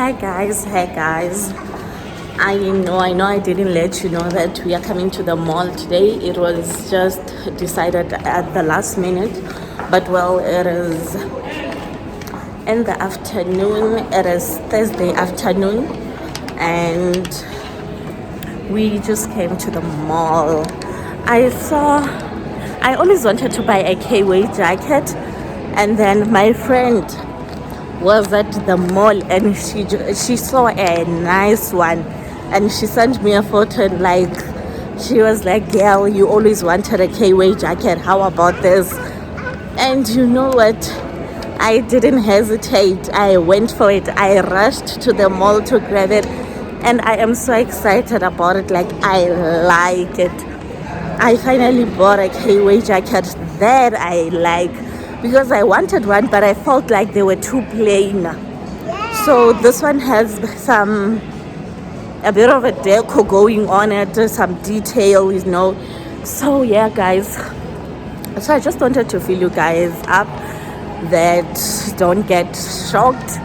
Hi guys. I know I didn't let you know that we are coming to the mall today. It was just decided at the last minute, but well, it is in the afternoon. It is Thursday afternoon, and we just came to the mall. I always wanted to buy a K-Way jacket, and then my friend was at the mall and she saw a nice one and she sent me a photo like she was like, girl, you always wanted a K-Way jacket, how about this? And you know what, I didn't hesitate, I went for it. I rushed to the mall to grab it and I am so excited about it. Like, I like it. I finally bought a K-Way jacket that I like, because I wanted one but I felt like they were too plain. So this one has a bit of a deco going on it, some detail, So yeah guys, so I just wanted to fill you guys up that don't get shocked.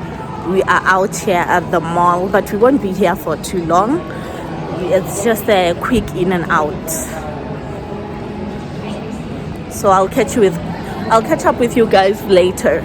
We are out here at the mall, but we won't be here for too long. It's just a quick in and out. So I'll catch up with you guys later.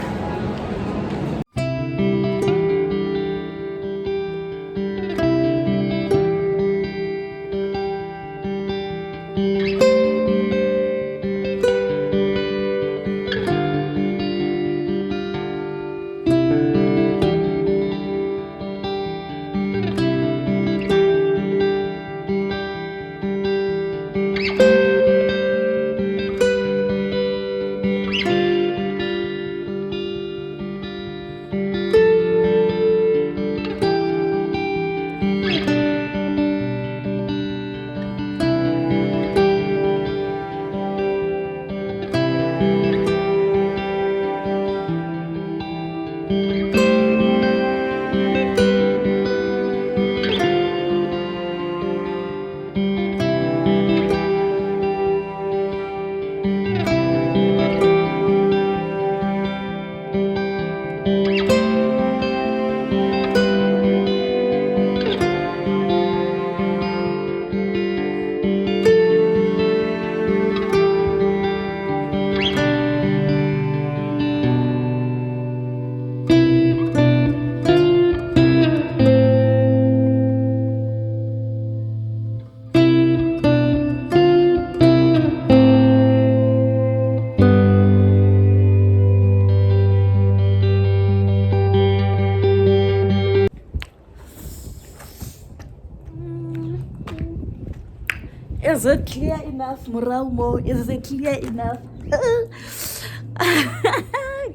Is it clear enough, Muraumo? Is it clear enough?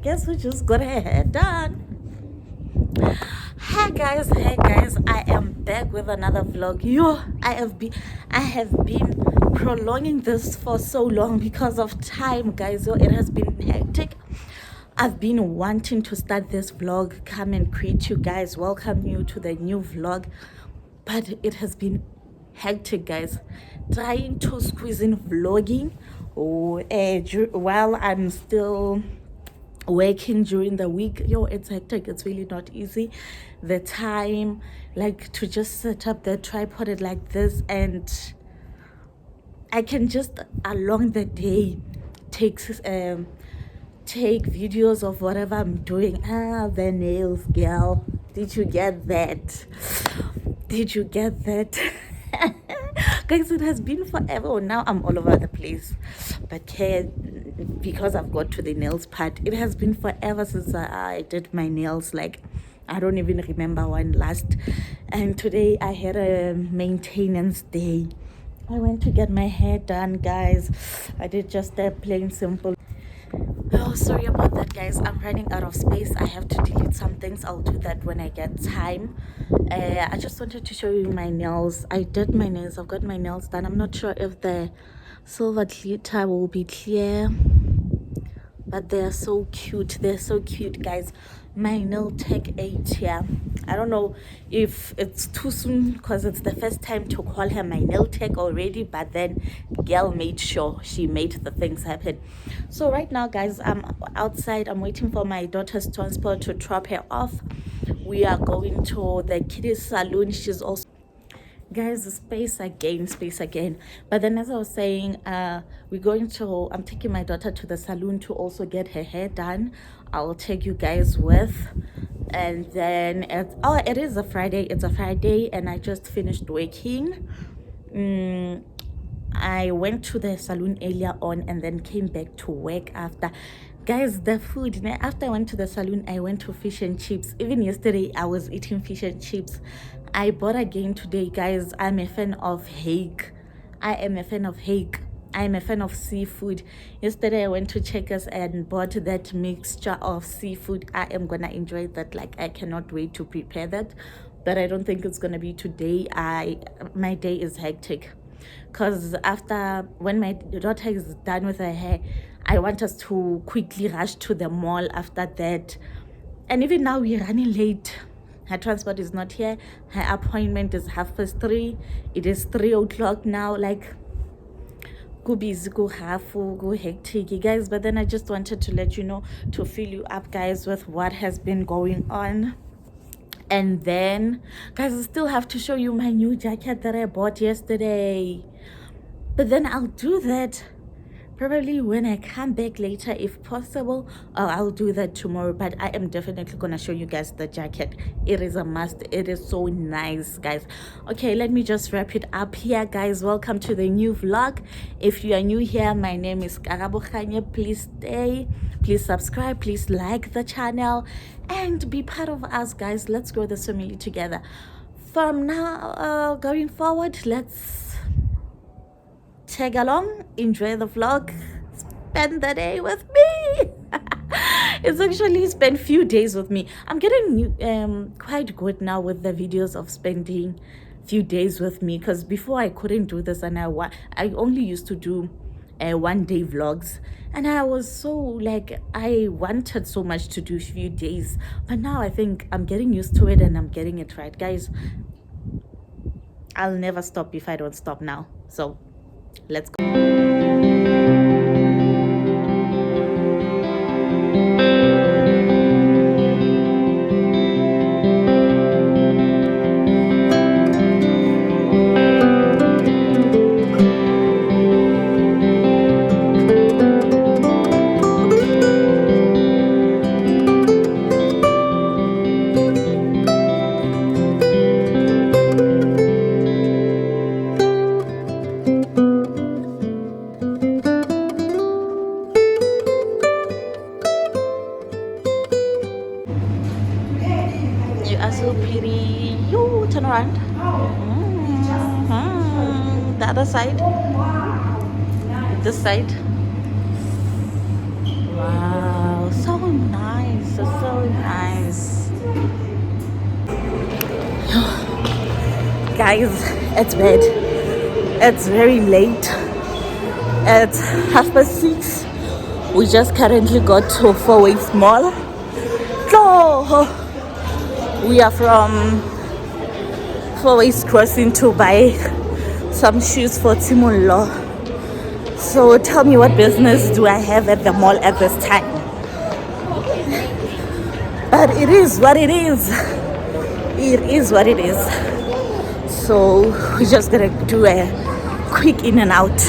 Guess who just got her hair done? Hey guys, I am back with another vlog. I have been prolonging this for so long because of time, guys. It has been hectic. I've been wanting to start this vlog, come and greet you guys, welcome you to the new vlog, but it has been hectic, guys. Trying to squeeze in vlogging while I'm still working during the week. It's hectic. It's really not easy. The time, like, to just set up the tripod like this, and I can just along the day take videos of whatever I'm doing. The nails, girl, did you get that? Guys, it has been forever. Now I'm all over the place, but because I've got to the nails part, it has been forever since I did my nails. Like, I don't even remember when last. And today I had a maintenance day. I went to get my hair done, guys. I did just a plain simple. Oh, sorry about that, guys. I'm running out of space. I have to delete some things. I'll do that when I get time. I just wanted to show you my nails. I did my nails. I've got my nails done. I'm not sure if the silver glitter will be clear, but they're so cute. They're so cute, guys. My nail tech 8 here. I don't know if it's too soon because it's the first time to call her my nail tech already, but then girl made sure she made the things happen. So right now, guys, I'm outside. I'm waiting for my daughter's transport to drop her off. We are going to the kiddies salon. She's also, guys, space again. But then, as I was saying, I'm taking my daughter to the salon to also get her hair done. I'll take you guys with. And then it is a Friday. It's a Friday, and I just finished working. I went to the salon earlier on and then came back to work after. Guys, the food, after I went to the salon, I went to fish and chips. Even yesterday, I was eating fish and chips. I bought again today, guys. I'm a fan of hake. I am a fan of hake. I'm a fan of seafood. Yesterday, I went to Checkers and bought that mixture of seafood. I am gonna enjoy that. Like, I cannot wait to prepare that. But I don't think it's gonna be today. My day is hectic. Because when my daughter is done with her hair, I want us to quickly rush to the mall after that. And even now, we're running late. Her transport is not here. Her appointment is 3:30. It is 3 o'clock now. Like, go busy, go go hectic, guys. But then I just wanted to let you know, to fill you up, guys, with what has been going on. And then, guys, I still have to show you my new jacket that I bought yesterday. But then I'll do that probably when I come back later, if possible, or I'll do that tomorrow. But I am definitely gonna show you guys the jacket. It is a must. It is so nice, guys. Okay, let me just wrap it up here, guys. Welcome to the new vlog. If you are new here, my name is Karabukhanye. Please stay, please subscribe, please like the channel and be part of us, guys. Let's grow this family together. From now going forward, let's tag along, enjoy the vlog, spend the day with me. It's actually spent few days with me. I'm getting quite good now with the videos of spending few days with me, because before I couldn't do this, and I only used to do 1 day vlogs, and I was so like, I wanted so much to do few days, but now I think I'm getting used to it and I'm getting it right, guys. I'll never stop if I don't stop now. So let's go. You are so pretty. You turn around. The other side. This side. Wow, so nice, so nice. Guys, it's bed. It's very late. It's 6:30. We just currently got to 4 Ways Mall. So we are from 4 Ways Crossing to buy some shoes for Timullo. So tell me, what business do I have at the mall at this time? But it is what it is. It is what it is. So we're just gonna do a quick in and out.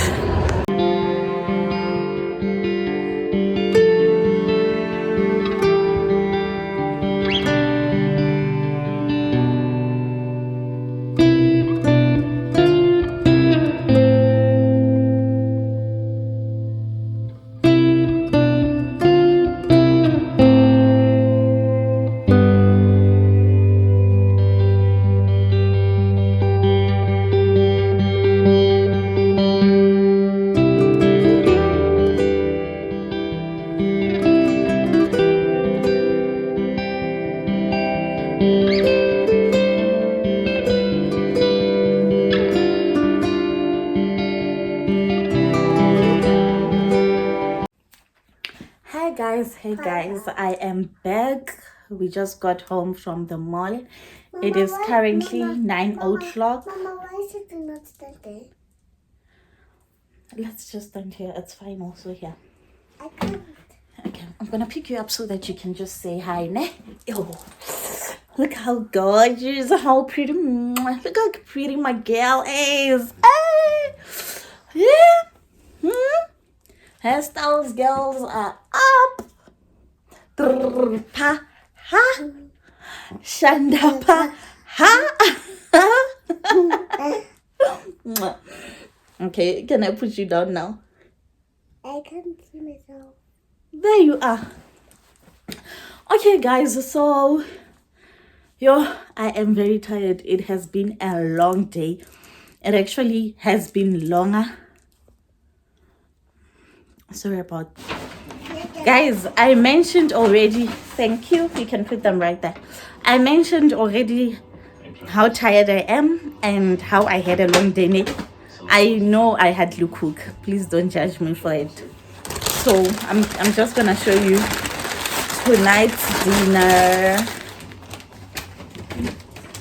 Hey guys, I am back. We just got home from the mall. Mama, it is currently 9 o'clock. Mama, why is it not stand there? Let's just stand here. It's fine also here. I can't. Okay, I'm gonna pick you up so that you can just say hi, ne? Oh. Look how gorgeous, how pretty. Look how pretty my girl is. Hey. Yeah. Hairstyles, girls are up. Pa ha. Shanda pa ha. Okay, can I put you down now? I can't see myself. There you are. Okay, guys, so I am very tired. It has been a long day. It actually has been longer. Sorry about guys, I mentioned already. Thank you. You can put them right there. I mentioned already how tired I am and how I had a long day. I know I had to cook. Please don't judge me for it. So I'm just gonna show you tonight's dinner.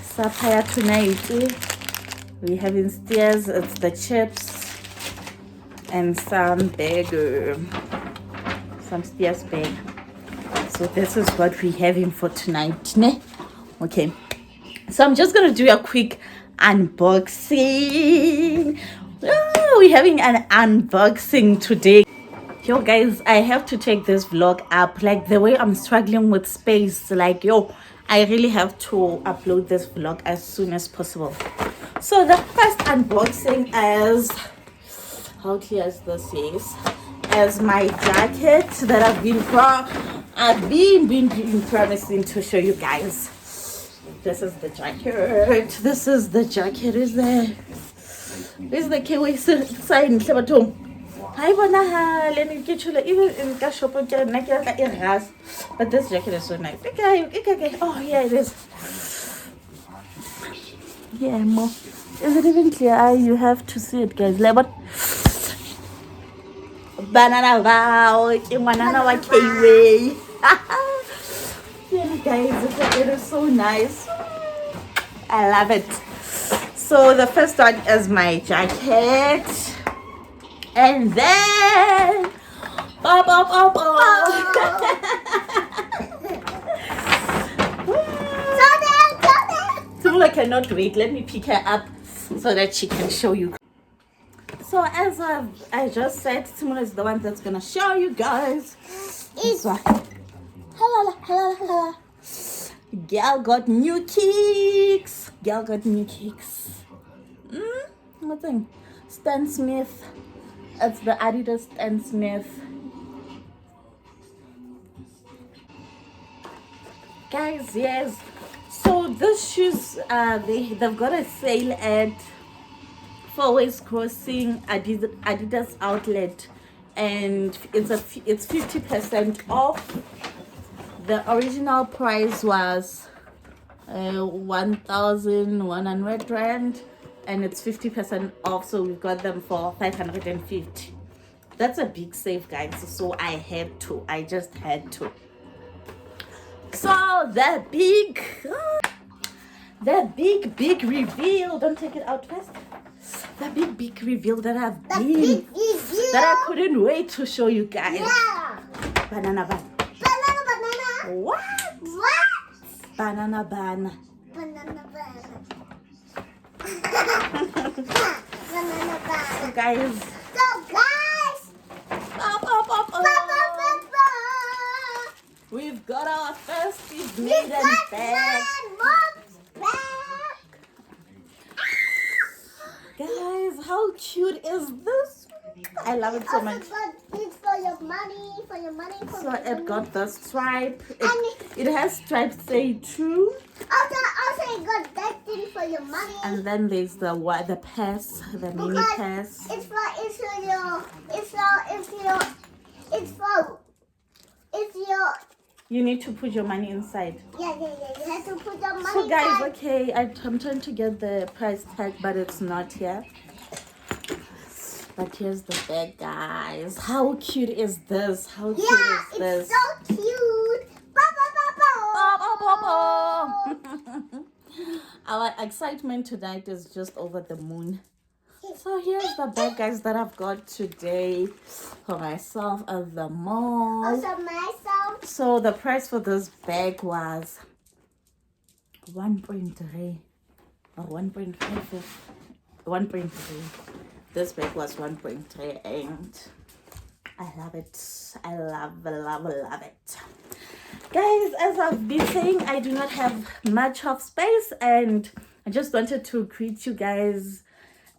Sapphire tonight. We're having steers. It's the chips and some burger. Some steers burger. So this is what we're having for tonight. Okay. So I'm just gonna do a quick unboxing. We're having an unboxing today. Yo guys, I have to take this vlog up. Like the way I'm struggling with space, like I really have to upload this vlog as soon as possible. So the first unboxing is, how clear is this? Yes, as my jacket that I've been promising to show you guys. This is the jacket. This is the jacket. Is the KW sign? Hi, even in the shop, but this jacket is so nice. Okay. Oh, yeah, it is. Yeah, more. Is it even clear? You have to see it, guys. Like what? Banana wow, banana wa KW. Yeah, guys, the jacket is so nice. I love it. So the first one is my jacket. And then, Tumula cannot wait. Let me pick her up so that she can show you. So as I just said, Tumula is the one that's gonna show you guys. Hello. Girl got new kicks. What thing? Stan Smith. It's the Adidas Stan Smith. Guys, yes. So these shoes, they've got a sale at Four Ways Crossing Adidas outlet, and it's 50% off. The original price was 1,100 rand. And it's 50% off, so we got them for 550. That's a big save, guys. So I just had to. So the big reveal. Don't take it out first. The big reveal that that I couldn't wait to show you guys. Yeah. Banana. What? Banana. So guys, we've got our first maiden bag. Guys, how cute is this? I love it so much. It's for your money. So it got the stripe. It has stripes, say true. Also, you got that thing for your money. And then there's the pass, the mini pass. It's for You need to put your money inside. Yeah. You have to put your money. So guys, inside. okay, I'm trying to get the price tag, but it's not here. But here's the bag, guys. How cute is this? How cute is this? It's so cute. Our excitement tonight is just over the moon. So here's the bag, guys, that I've got today for myself at the mall. Also myself. So the price for this bag was 1.3 or 1.5, 1.3. This bag was 1.3 and I love it. I love it. Guys, as I've been saying, I do not have much of space and I just wanted to greet you guys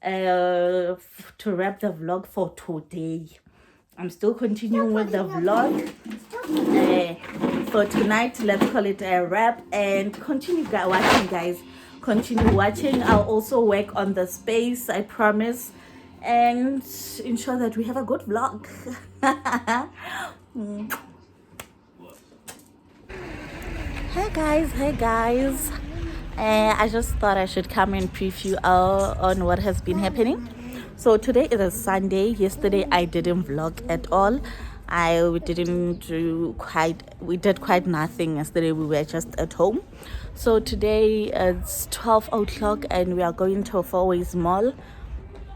to wrap the vlog for today. I'm still continuing with the vlog for tonight. Let's call it a wrap and continue watching, guys. Continue watching. I'll also work on the space, I promise, and ensure that we have a good vlog. Hey guys, I just thought I should come and preview on what has been happening. So today is a Sunday. Yesterday I didn't vlog at all. We did quite nothing yesterday. We were just at home. So today it's 12 o'clock and we are going to Fourways Mall.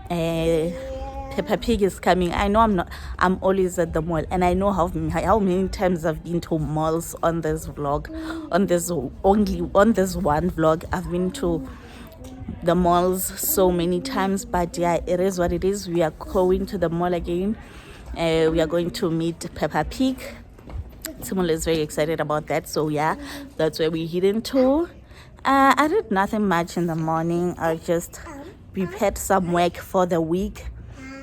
Peppa Pig is coming. I know I'm always at the mall, and I know how many times I've been to malls on this vlog. On this one vlog, I've been to the malls so many times, but yeah, it is what it is. We are going to the mall again. We are going to meet Peppa Pig. Simul is very excited about that, so yeah, that's where we're heading to. I did nothing much in the morning. I just prepared some work for the week.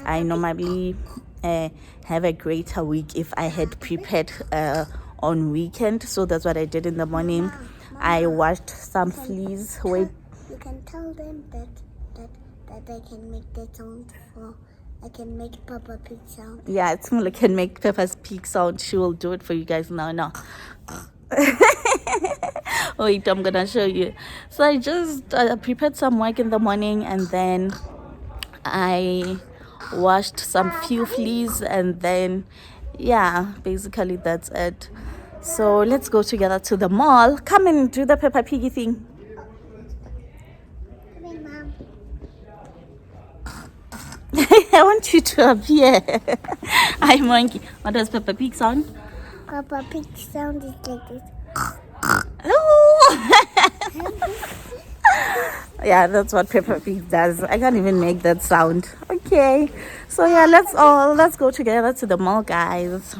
I normally have a greater week if I had prepared on weekend, so that's what I did in the morning. I washed some fleas. Wait, you can tell them that I can make that sound for. I can make Peppa Pig sound. Yeah, Tsumula can make Peppa's Pig sound. She will do it for you guys now. Wait, I'm gonna show you. So I just prepared some work in the morning, and then I washed some few fleas, and then yeah, basically that's it. So let's go together to the mall. Come and do the Peppa Piggy thing. Come in, Mom. I want you to appear. I'm monkey. What does Peppa Pig sound? Peppa Pig sound is like this. Yeah, that's what Peppa Pig does. I can't even make that sound. Okay, so yeah, let's go together to the mall, guys.